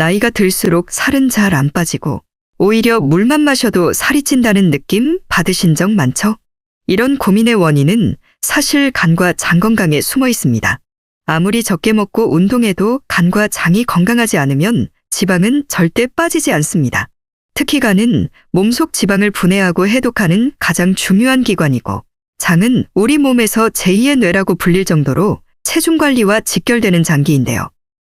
나이가 들수록 살은 잘 안 빠지고 오히려 물만 마셔도 살이 찐다는 느낌 받으신 적 많죠? 이런 고민의 원인은 사실 간과 장 건강에 숨어 있습니다. 아무리 적게 먹고 운동해도 간과 장이 건강하지 않으면 지방은 절대 빠지지 않습니다. 특히 간은 몸속 지방을 분해하고 해독하는 가장 중요한 기관이고, 장은 우리 몸에서 제2의 뇌라고 불릴 정도로 체중 관리와 직결되는 장기인데요.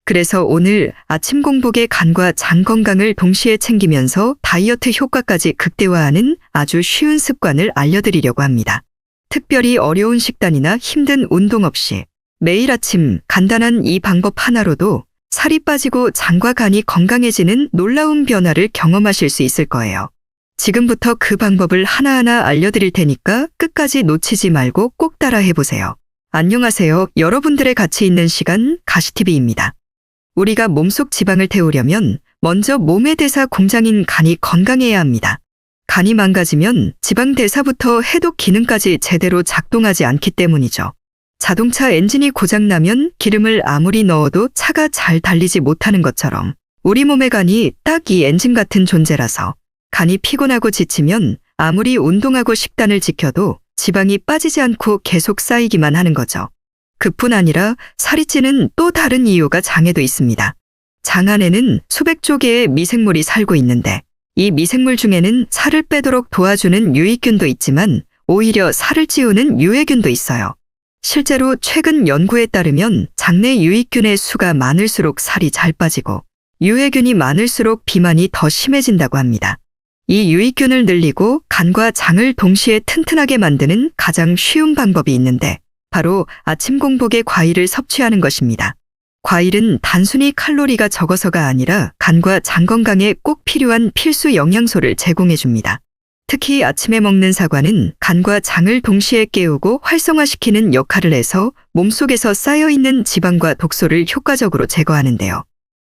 그래서 오늘 아침 공복에 간과 장 건강을 동시에 챙기면서 다이어트 효과까지 극대화하는 아주 쉬운 습관을 알려드리려고 합니다. 특별히 어려운 식단이나 힘든 운동 없이 매일 아침 간단한 이 방법 하나로도 살이 빠지고 장과 간이 건강해지는 놀라운 변화를 경험하실 수 있을 거예요. 지금부터 그 방법을 하나하나 알려드릴 테니까 끝까지 놓치지 말고 꼭 따라해보세요. 안녕하세요. 여러분들의 가치 있는 시간 가시TV입니다. 우리가 몸속 지방을 태우려면 먼저 몸의 대사 공장인 간이 건강해야 합니다. 간이 망가지면 지방 대사부터 해독 기능까지 제대로 작동하지 않기 때문이죠. 자동차 엔진이 고장나면 기름을 아무리 넣어도 차가 잘 달리지 못하는 것처럼 우리 몸의 간이 딱 이 엔진 같은 존재라서 간이 피곤하고 지치면 아무리 운동하고 식단을 지켜도 지방이 빠지지 않고 계속 쌓이기만 하는 거죠. 그뿐 아니라 살이 찌는 또 다른 이유가 장에도 있습니다. 장 안에는 수백 조개의 미생물이 살고 있는데 이 미생물 중에는 살을 빼도록 도와주는 유익균도 있지만 오히려 살을 찌우는 유해균도 있어요. 실제로 최근 연구에 따르면 장내 유익균의 수가 많을수록 살이 잘 빠지고 유해균이 많을수록 비만이 더 심해진다고 합니다. 이 유익균을 늘리고 간과 장을 동시에 튼튼하게 만드는 가장 쉬운 방법이 있는데 바로 아침 공복에 과일을 섭취하는 것입니다. 과일은 단순히 칼로리가 적어서가 아니라 간과 장 건강에 꼭 필요한 필수 영양소를 제공해 줍니다. 특히 아침에 먹는 사과는 간과 장을 동시에 깨우고 활성화시키는 역할을 해서 몸속에서 쌓여있는 지방과 독소를 효과적으로 제거하는데요.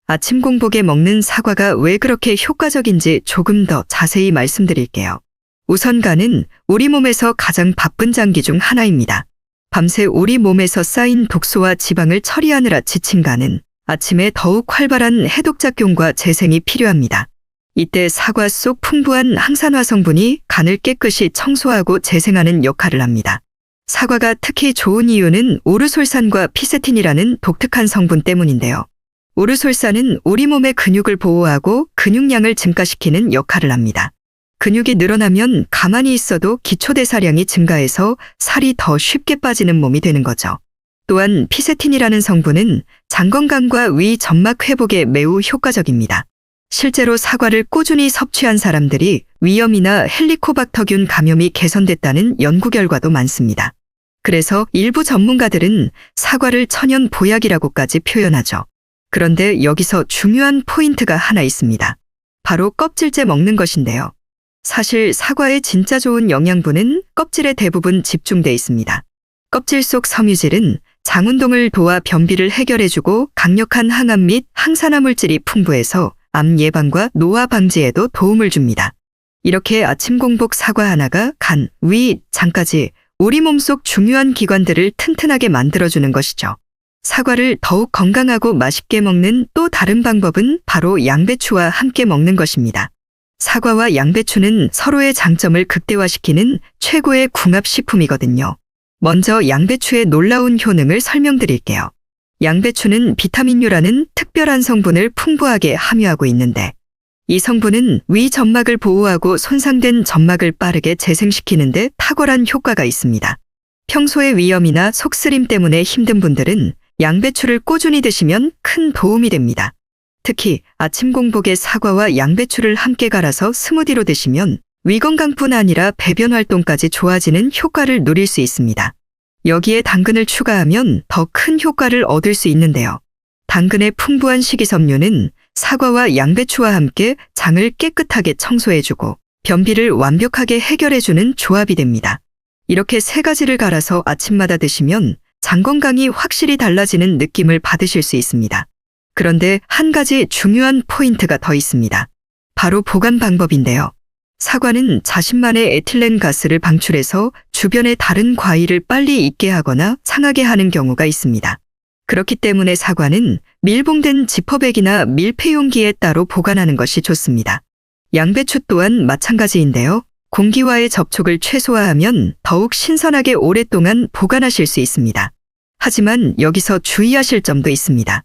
아침 공복에 먹는 사과가 왜 그렇게 효과적인지 조금 더 자세히 말씀드릴게요. 우선 간은 우리 몸에서 가장 바쁜 장기 중 하나입니다. 밤새 우리 몸에서 쌓인 독소와 지방을 처리하느라 지친 간은 아침에 더욱 활발한 해독작용과 재생이 필요합니다. 이때 사과 속 풍부한 항산화 성분이 간을 깨끗이 청소하고 재생하는 역할을 합니다. 사과가 특히 좋은 이유는 오르솔산과 피세틴이라는 독특한 성분 때문인데요. 오르솔산은 우리 몸의 근육을 보호하고 근육량을 증가시키는 역할을 합니다. 근육이 늘어나면 가만히 있어도 기초대사량이 증가해서 살이 더 쉽게 빠지는 몸이 되는 거죠. 또한 피세틴이라는 성분은 장 건강과 위 점막 회복에 매우 효과적입니다. 실제로 사과를 꾸준히 섭취한 사람들이 위염이나 헬리코박터균 감염이 개선됐다는 연구 결과도 많습니다. 그래서 일부 전문가들은 사과를 천연 보약이라고까지 표현하죠. 그런데 여기서 중요한 포인트가 하나 있습니다. 바로 껍질째 먹는 것인데요. 사실 사과의 진짜 좋은 영양분은 껍질에 대부분 집중돼 있습니다. 껍질 속 섬유질은 장 운동을 도와 변비를 해결해주고 강력한 항암 및 항산화 물질이 풍부해서 암 예방과 노화 방지에도 도움을 줍니다. 이렇게 아침 공복 사과 하나가 간, 위, 장까지 우리 몸속 중요한 기관들을 튼튼하게 만들어주는 것이죠. 사과를 더욱 건강하고 맛있게 먹는 또 다른 방법은 바로 양배추와 함께 먹는 것입니다. 사과와 양배추는 서로의 장점을 극대화시키는 최고의 궁합식품이거든요. 먼저 양배추의 놀라운 효능을 설명드릴게요. 양배추는 비타민유라는 특별한 성분을 풍부하게 함유하고 있는데 이 성분은 위 점막을 보호하고 손상된 점막을 빠르게 재생시키는 데 탁월한 효과가 있습니다. 평소에 위염이나 속쓰림 때문에 힘든 분들은 양배추를 꾸준히 드시면 큰 도움이 됩니다. 특히 아침 공복에 사과와 양배추를 함께 갈아서 스무디로 드시면 위 건강뿐 아니라 배변 활동까지 좋아지는 효과를 누릴 수 있습니다. 여기에 당근을 추가하면 더 큰 효과를 얻을 수 있는데요. 당근의 풍부한 식이섬유는 사과와 양배추와 함께 장을 깨끗하게 청소해주고 변비를 완벽하게 해결해주는 조합이 됩니다. 이렇게 세 가지를 갈아서 아침마다 드시면 장 건강이 확실히 달라지는 느낌을 받으실 수 있습니다. 그런데 한 가지 중요한 포인트가 더 있습니다. 바로 보관 방법인데요. 사과는 자신만의 에틸렌 가스를 방출해서 주변의 다른 과일을 빨리 익게 하거나 상하게 하는 경우가 있습니다. 그렇기 때문에 사과는 밀봉된 지퍼백이나 밀폐용기에 따로 보관하는 것이 좋습니다. 양배추 또한 마찬가지인데요. 공기와의 접촉을 최소화하면 더욱 신선하게 오랫동안 보관하실 수 있습니다. 하지만 여기서 주의하실 점도 있습니다.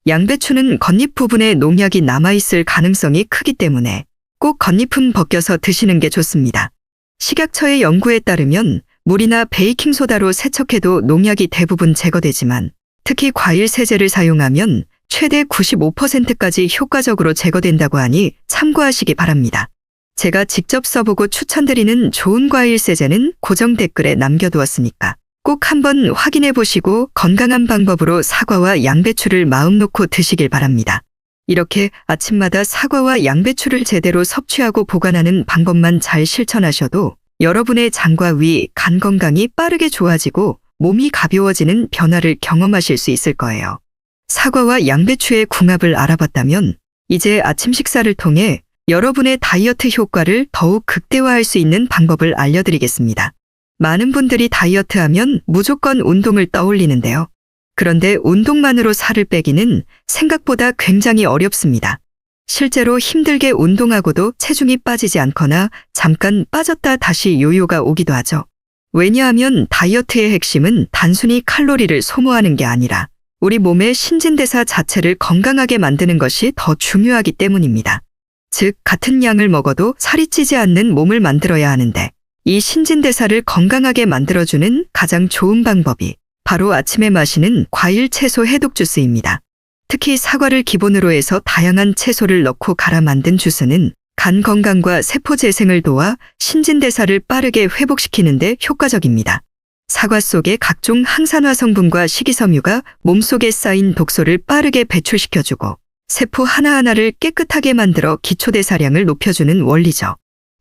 양배추는 겉잎 부분에 농약이 남아있을 가능성이 크기 때문에 꼭 겉잎은 벗겨서 드시는 게 좋습니다. 식약처의 연구에 따르면 물이나 베이킹소다로 세척해도 농약이 대부분 제거되지만 특히 과일 세제를 사용하면 최대 95%까지 효과적으로 제거된다고 하니 참고하시기 바랍니다. 제가 직접 써보고 추천드리는 좋은 과일 세제는 고정 댓글에 남겨두었으니까 꼭 한번 확인해 보시고 건강한 방법으로 사과와 양배추를 마음 놓고 드시길 바랍니다. 이렇게 아침마다 사과와 양배추를 제대로 섭취하고 보관하는 방법만 잘 실천하셔도 여러분의 장과 위, 간 건강이 빠르게 좋아지고 몸이 가벼워지는 변화를 경험하실 수 있을 거예요. 사과와 양배추의 궁합을 알아봤다면 이제 아침 식사를 통해 여러분의 다이어트 효과를 더욱 극대화할 수 있는 방법을 알려드리겠습니다. 많은 분들이 다이어트하면 무조건 운동을 떠올리는데요. 그런데 운동만으로 살을 빼기는 생각보다 굉장히 어렵습니다. 실제로 힘들게 운동하고도 체중이 빠지지 않거나 잠깐 빠졌다 다시 요요가 오기도 하죠. 왜냐하면 다이어트의 핵심은 단순히 칼로리를 소모하는 게 아니라 우리 몸의 신진대사 자체를 건강하게 만드는 것이 더 중요하기 때문입니다. 즉, 같은 양을 먹어도 살이 찌지 않는 몸을 만들어야 하는데 이 신진대사를 건강하게 만들어주는 가장 좋은 방법이 바로 아침에 마시는 과일 채소 해독 주스입니다. 특히 사과를 기본으로 해서 다양한 채소를 넣고 갈아 만든 주스는 간 건강과 세포 재생을 도와 신진대사를 빠르게 회복시키는 데 효과적입니다. 사과 속의 각종 항산화 성분과 식이섬유가 몸속에 쌓인 독소를 빠르게 배출시켜주고 세포 하나하나를 깨끗하게 만들어 기초대사량을 높여주는 원리죠.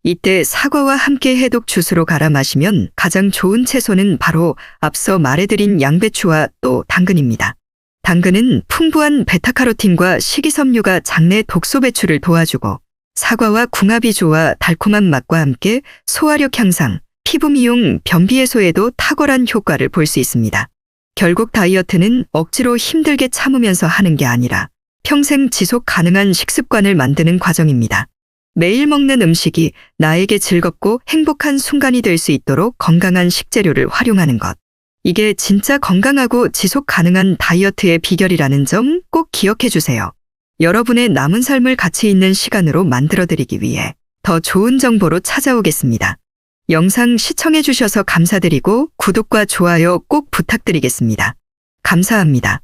이때 사과와 함께 해독 주스로 갈아 마시면 가장 좋은 채소는 바로 앞서 말해드린 양배추와 또 당근입니다. 당근은 풍부한 베타카로틴과 식이섬유가 장내 독소 배출을 도와주고 사과와 궁합이 좋아 달콤한 맛과 함께 소화력 향상, 피부 미용, 변비 해소에도 탁월한 효과를 볼 수 있습니다. 결국 다이어트는 억지로 힘들게 참으면서 하는 게 아니라 평생 지속 가능한 식습관을 만드는 과정입니다. 매일 먹는 음식이 나에게 즐겁고 행복한 순간이 될 수 있도록 건강한 식재료를 활용하는 것. 이게 진짜 건강하고 지속 가능한 다이어트의 비결이라는 점 꼭 기억해 주세요. 여러분의 남은 삶을 가치 있는 시간으로 만들어드리기 위해 더 좋은 정보로 찾아오겠습니다. 영상 시청해 주셔서 감사드리고 구독과 좋아요 꼭 부탁드리겠습니다. 감사합니다.